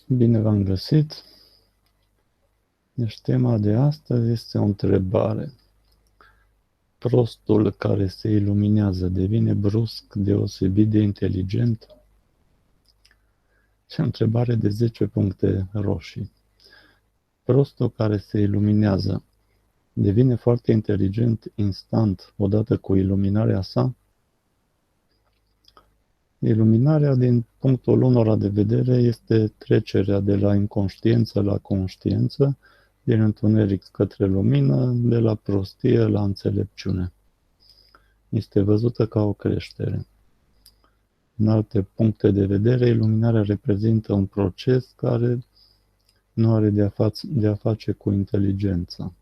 Bine v-am găsit! Deci tema de astăzi este o întrebare. Prostul care se iluminează devine brusc deosebit de inteligent? Și o întrebare de 10 puncte roșii. Prostul care se iluminează devine foarte inteligent instant odată cu iluminarea sa? Iluminarea, din punctul unora de vedere, este trecerea de la inconștiență la conștiență, din întuneric către lumină, de la prostie la înțelepciune. Este văzută ca o creștere. În alte puncte de vedere, iluminarea reprezintă un proces care nu are de a face cu inteligența.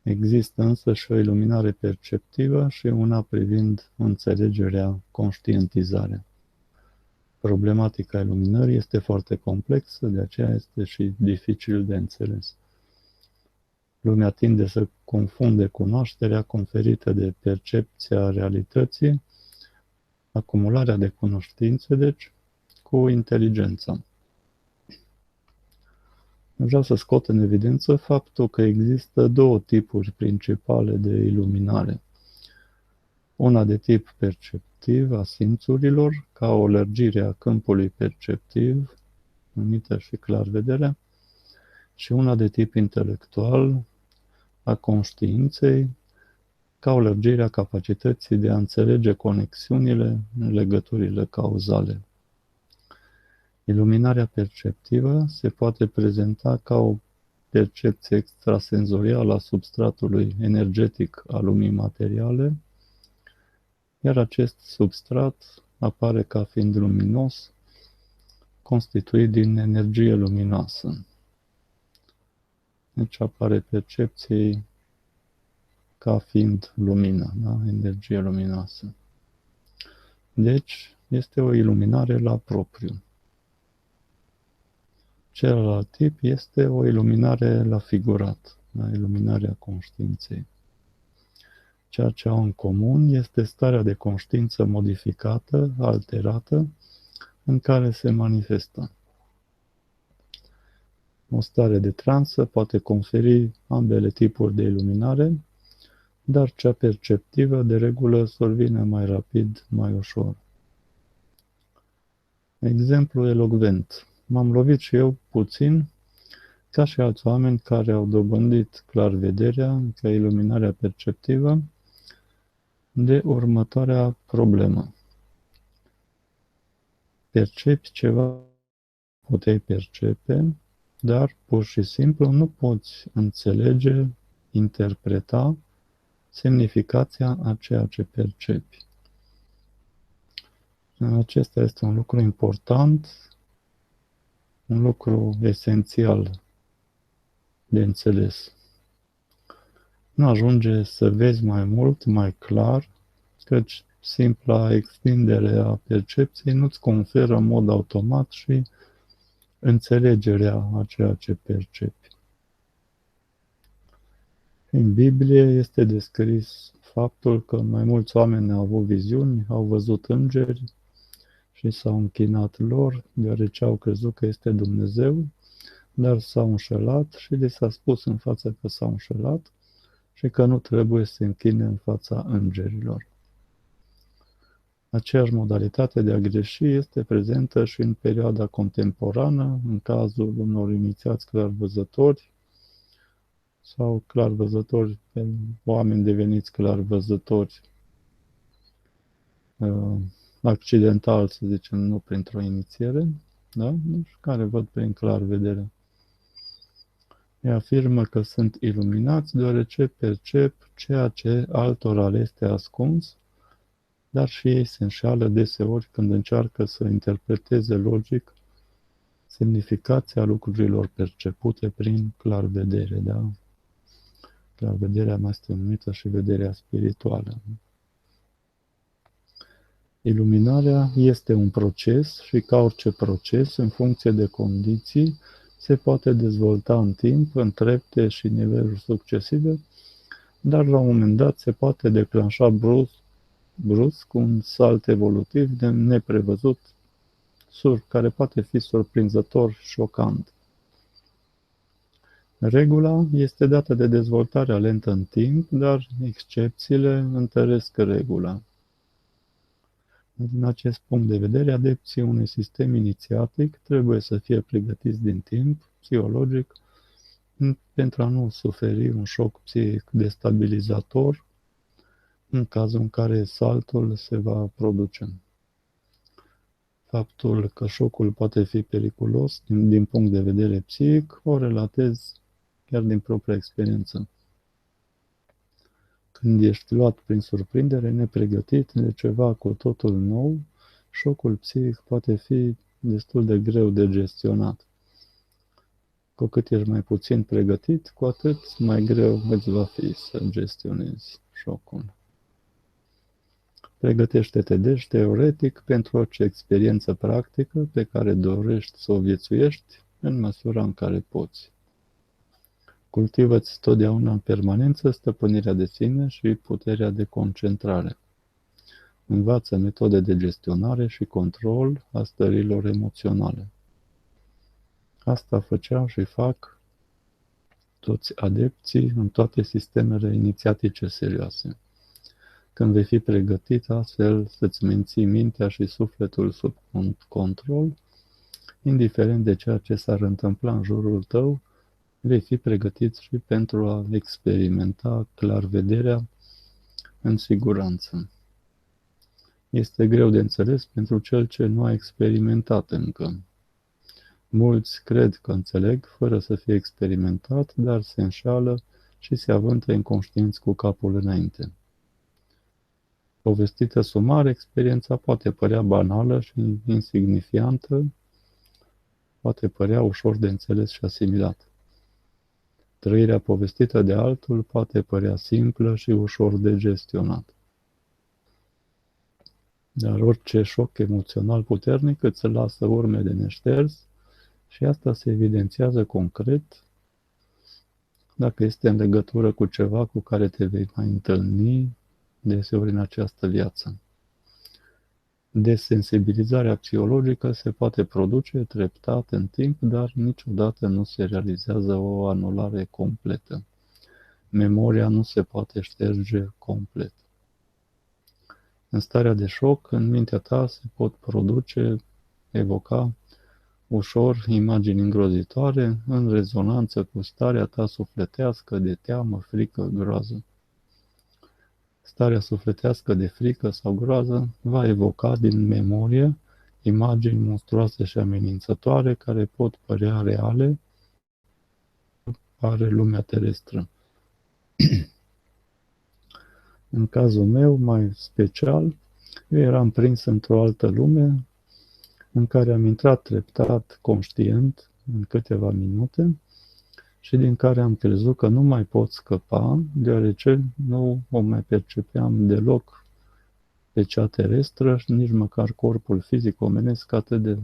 Există însă și o iluminare perceptivă și una privind înțelegerea, conștientizarea. Problematica iluminării este foarte complexă, de aceea este și dificil de înțeles. Lumea tinde să confunde cunoașterea conferită de percepția realității, acumularea de cunoștințe, deci, cu inteligența. Vreau să scot în evidență faptul că există două tipuri principale de iluminare. Una de tip perceptiv a simțurilor, ca o lărgire a câmpului perceptiv, numită și clarvederea, și una de tip intelectual a conștiinței, ca o lărgire a capacității de a înțelege conexiunile, legăturile cauzale. Iluminarea perceptivă se poate prezenta ca o percepție extrasenzorială a substratului energetic al lumii materiale, iar acest substrat apare ca fiind luminos, constituit din energie luminoasă. Deci apare percepției ca fiind lumină, da? Energie luminoasă. Deci, este o iluminare la propriu. Celălalt tip este o iluminare la figurat, da? Iluminarea conștiinței. Ceea ce au în comun este starea de conștiință modificată, alterată, în care se manifestă. O stare de transă poate conferi ambele tipuri de iluminare, dar cea perceptivă, de regulă, survine mai rapid, mai ușor. Exemplu elocvent. M-am lovit și eu puțin, ca și alți oameni care au dobândit clarvederea, ca iluminarea perceptivă, de următoarea problemă. Percepi ceva, puteai percepe, dar pur și simplu nu poți înțelege, interpreta semnificația a ceea ce percepi. Acesta este un lucru important, un lucru esențial de înțeles. Nu ajunge să vezi mai mult, mai clar, căci simpla extindere a percepției nu-ți conferă în mod automat și înțelegerea a ceea ce percepi. În Biblie este descris faptul că mai mulți oameni au avut viziuni, au văzut îngeri și s-au închinat lor, deoarece au crezut că este Dumnezeu, dar s-au înșelat și li s-a spus în față că s-au înșelat și că nu trebuie să se închine în fața îngerilor. Aceeași modalitate de a greși este prezentă și în perioada contemporană, în cazul unor inițiați clarvăzători sau clarvăzători, oameni deveniți clarvăzători accidental, să zicem, nu printr-o inițiere, da? Deci, care văd prin clarvedere. Ei afirmă că sunt iluminați deoarece percep ceea ce altora le este ascuns, dar și ei se înșeală deseori când încearcă să interpreteze logic semnificația lucrurilor percepute prin clarvedere, da? Clarvederea mai este numită și vederea spirituală. Iluminarea este un proces și, ca orice proces, în funcție de condiții, se poate dezvolta în timp, în trepte și niveluri succesive, dar la un moment dat se poate declanșa brusc un salt evolutiv de neprevăzut care poate fi surprinzător, șocant. Regula este dată de dezvoltarea lentă în timp, dar excepțiile întăresc regula. Din acest punct de vedere, adepții unui sistem inițiatic trebuie să fie pregătiți din timp, psihologic, pentru a nu suferi un șoc psihic destabilizator în cazul în care saltul se va produce. Faptul că șocul poate fi periculos din punct de vedere psihic o relatez chiar din propria experiență. Când ești luat prin surprindere, nepregătit de ceva cu totul nou, șocul psihic poate fi destul de greu de gestionat. Cu cât ești mai puțin pregătit, cu atât mai greu îți va fi să gestionezi șocul. Pregătește-te deci teoretic pentru orice experiență practică pe care dorești să o viețuiești în măsura în care poți. Cultivă-ți totdeauna în permanență stăpânirea de sine și puterea de concentrare. Învață metode de gestionare și control a stărilor emoționale. Asta făceau și fac toți adepții în toate sistemele inițiatice serioase. Când vei fi pregătit astfel să-ți menții mintea și sufletul sub control, indiferent de ceea ce s-ar întâmpla în jurul tău, vei fi pregătit și pentru a experimenta clarvederea în siguranță. Este greu de înțeles pentru cel ce nu a experimentat încă. Mulți cred că înțeleg fără să fie experimentat, dar se înșală și se avântă inconștienți cu capul înainte. Povestită sumar, experiența poate părea banală și insignifiantă, poate părea ușor de înțeles și asimilat. Trăirea povestită de altul poate părea simplă și ușor de gestionat. Dar orice șoc emoțional puternic îți lasă urme de neșters și asta se evidențiază concret dacă este în legătură cu ceva cu care te vei mai întâlni deseori în această viață. Desensibilizarea psihologică se poate produce treptat în timp, dar niciodată nu se realizează o anulare completă. Memoria nu se poate șterge complet. În starea de șoc, în mintea ta se pot produce, evoca ușor imagini îngrozitoare în rezonanță cu starea ta sufletească de teamă, frică, groază. Starea sufletească de frică sau groază va evoca din memorie imagini monstruoase și amenințătoare care pot părea reale, pare lumea terestră. În cazul meu, mai special, eu eram prins într-o altă lume în care am intrat treptat, conștient, în câteva minute și din care am crezut că nu mai pot scăpa, deoarece nu o mai percepeam deloc pe cea terestră și nici măcar corpul fizic omenesc atât de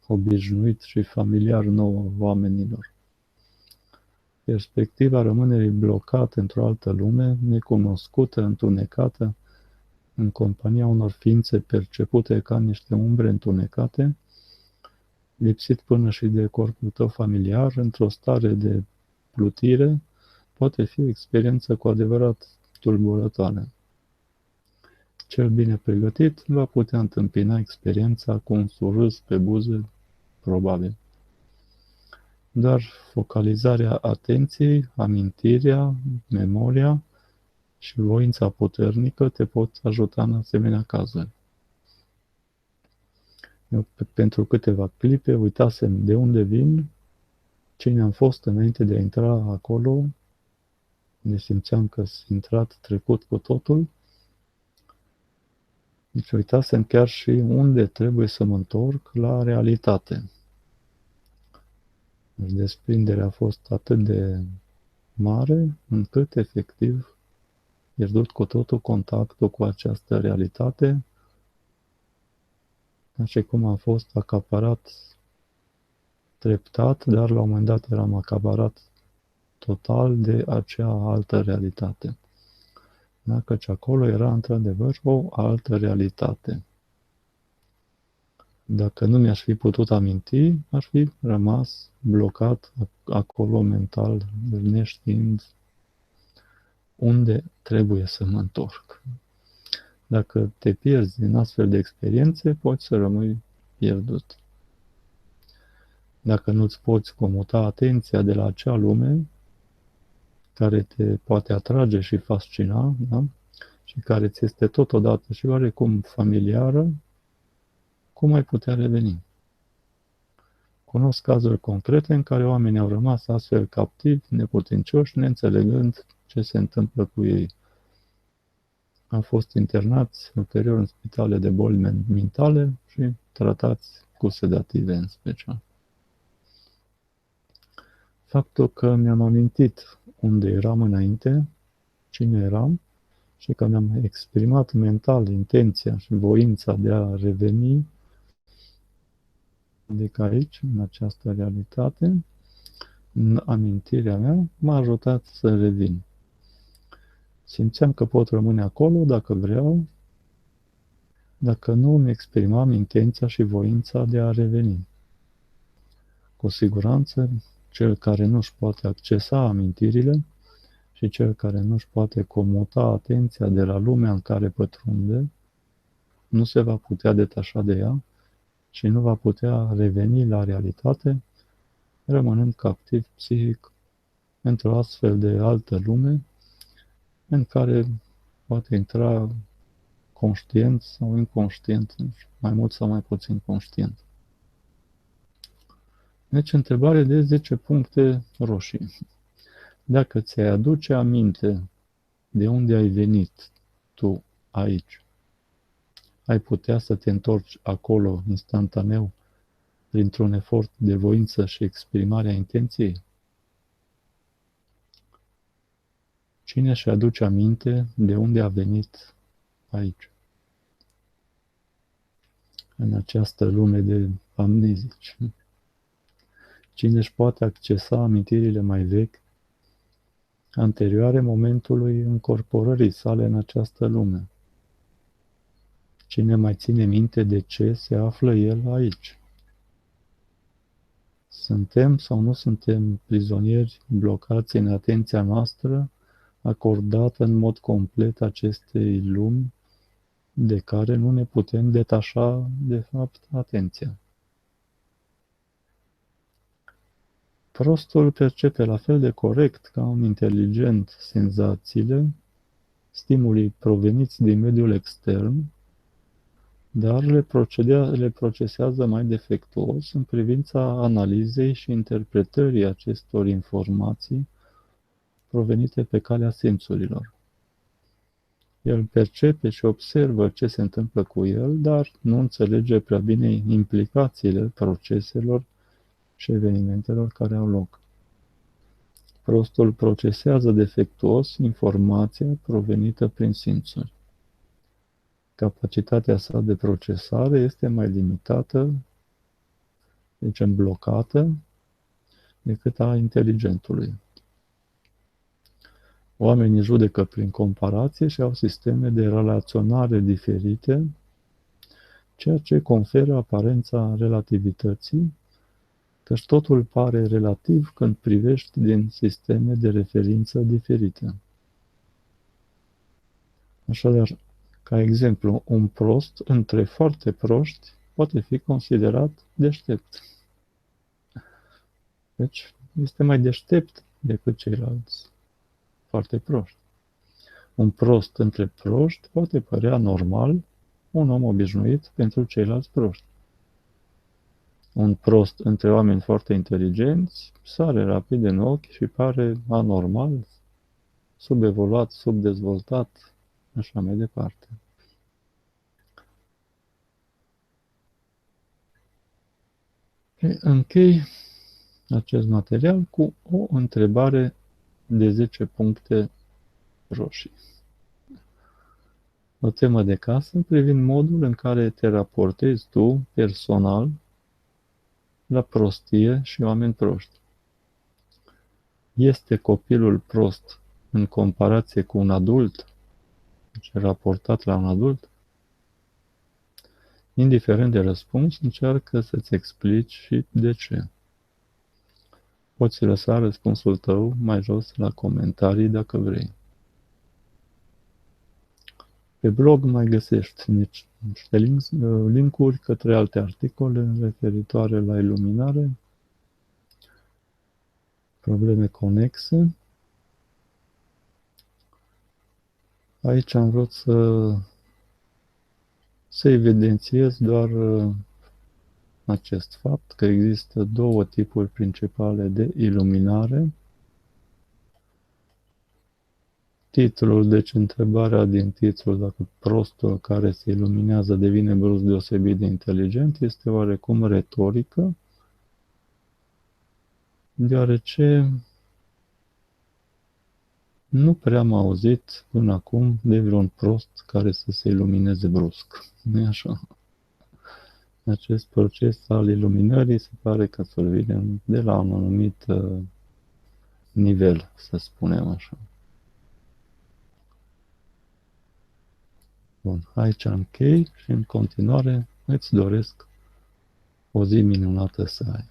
obișnuit și familiar nouă oamenilor. Perspectiva rămânerii blocat într-o altă lume, necunoscută, întunecată, în compania unor ființe percepute ca niște umbre întunecate, lipsit până și de corpul tău familiar, într-o stare de plutire, poate fi o experiență cu adevărat tulburătoare. Cel bine pregătit va putea întâmpina experiența cu un surâs pe buze, probabil. Dar focalizarea atenției, amintirea, memoria și voința puternică te pot ajuta în asemenea cazuri. Eu, pentru câteva clipe, uitasem de unde vin, cine am fost înainte de a intra acolo, ne simțeam că s-a intrat trecut cu totul. Deci uitasem chiar și unde trebuie să mă întorc la realitate. Deci desprinderea a fost atât de mare, încât efectiv pierdut cu totul contactul cu această realitate, ca și cum am fost acaparat treptat, dar la un moment dat eram acaparat total de acea altă realitate. Da? Căci acolo era într-adevăr o altă realitate. Dacă nu mi-aș fi putut aminti, aș fi rămas blocat acolo mental, neștiind unde trebuie să mă întorc. Dacă te pierzi din astfel de experiențe, poți să rămâi pierdut. Dacă nu-ți poți comuta atenția de la acea lume care te poate atrage și fascina, da? Și care ți este totodată și oarecum familiară, cum ai putea reveni? Cunosc cazuri concrete în care oamenii au rămas astfel captivi, neputincioși, neînțelegând ce se întâmplă cu ei. Au fost internați ulterior în spitale de boli mentale și tratați cu sedative în special. Faptul că mi-am amintit unde eram înainte, cine eram, și că mi-am exprimat mental intenția și voința de a reveni, adică aici, în această realitate, în amintirea mea, m-a ajutat să revin. Simțeam că pot rămâne acolo dacă vreau, dacă nu îmi exprimam intenția și voința de a reveni. Cu siguranță, cel care nu-și poate accesa amintirile și cel care nu-și poate comuta atenția de la lumea în care pătrunde, nu se va putea detașa de ea și nu va putea reveni la realitate, rămânând captiv psihic într-o astfel de altă lume în care poate intra conștient sau inconștient, mai mult sau mai puțin conștient. Deci, întrebare de 10 puncte roșii. Dacă ți-ai aduce aminte de unde ai venit tu aici, ai putea să te întorci acolo instantaneu printr-un efort de voință și exprimarea intenției? Cine își aduce aminte de unde a venit aici, în această lume de amnezici? Cine își poate accesa amintirile mai vechi, anterioare momentului încorporării sale în această lume? Cine mai ține minte de ce se află el aici? Suntem sau nu suntem prizonieri blocați în atenția noastră, acordată în mod complet acestei lumi, de care nu ne putem detașa, de fapt, atenția? Prostul percepe la fel de corect ca un inteligent senzațiile, stimulii proveniți din mediul extern, dar le procesează mai defectuos în privința analizei și interpretării acestor informații provenite pe calea simțurilor. El percepe și observă ce se întâmplă cu el, dar nu înțelege prea bine implicațiile proceselor și evenimentelor care au loc. Prostul procesează defectuos informația provenită prin simțuri. Capacitatea sa de procesare este mai limitată, deci blocată, decât a inteligentului. Oamenii judecă prin comparație și au sisteme de relaționare diferite, ceea ce conferă aparența relativității, căci totul pare relativ când privești din sisteme de referință diferite. Așadar, ca exemplu, un prost între foarte proști poate fi considerat deștept. Deci, este mai deștept decât ceilalți foarte proști. Un prost între proști poate părea normal, un om obișnuit pentru ceilalți proști. Un prost între oameni foarte inteligenți sare rapid în ochi și pare anormal, subevoluat, subdezvoltat, așa mai departe. Închei acest material cu o întrebare de 10 puncte roșii. O temă de casă privind modul în care te raportezi tu, personal, la prostie și oameni proști. Este copilul prost în comparație cu un adult, deci raportat la un adult? Indiferent de răspuns, încearcă să-ți explici și de ce. Poți lăsa răspunsul tău mai jos la comentarii dacă vrei. Pe blog mai găsești niște linkuri către alte articole referitoare la iluminare, probleme conexe. Aici am vrut să evidențiez doar acest fapt că există două tipuri principale de iluminare. Titlul, deci întrebarea din titlu, dacă prostul care se iluminează devine brusc deosebit de inteligent, este oarecum retorică, deoarece nu prea am auzit până acum de vreun prost care să se ilumineze brusc. Nu-i așa? Acest proces al iluminării se pare că survine de la un anumit nivel, să spunem așa. Bun, aici închei și în continuare îți doresc o zi minunată să ai.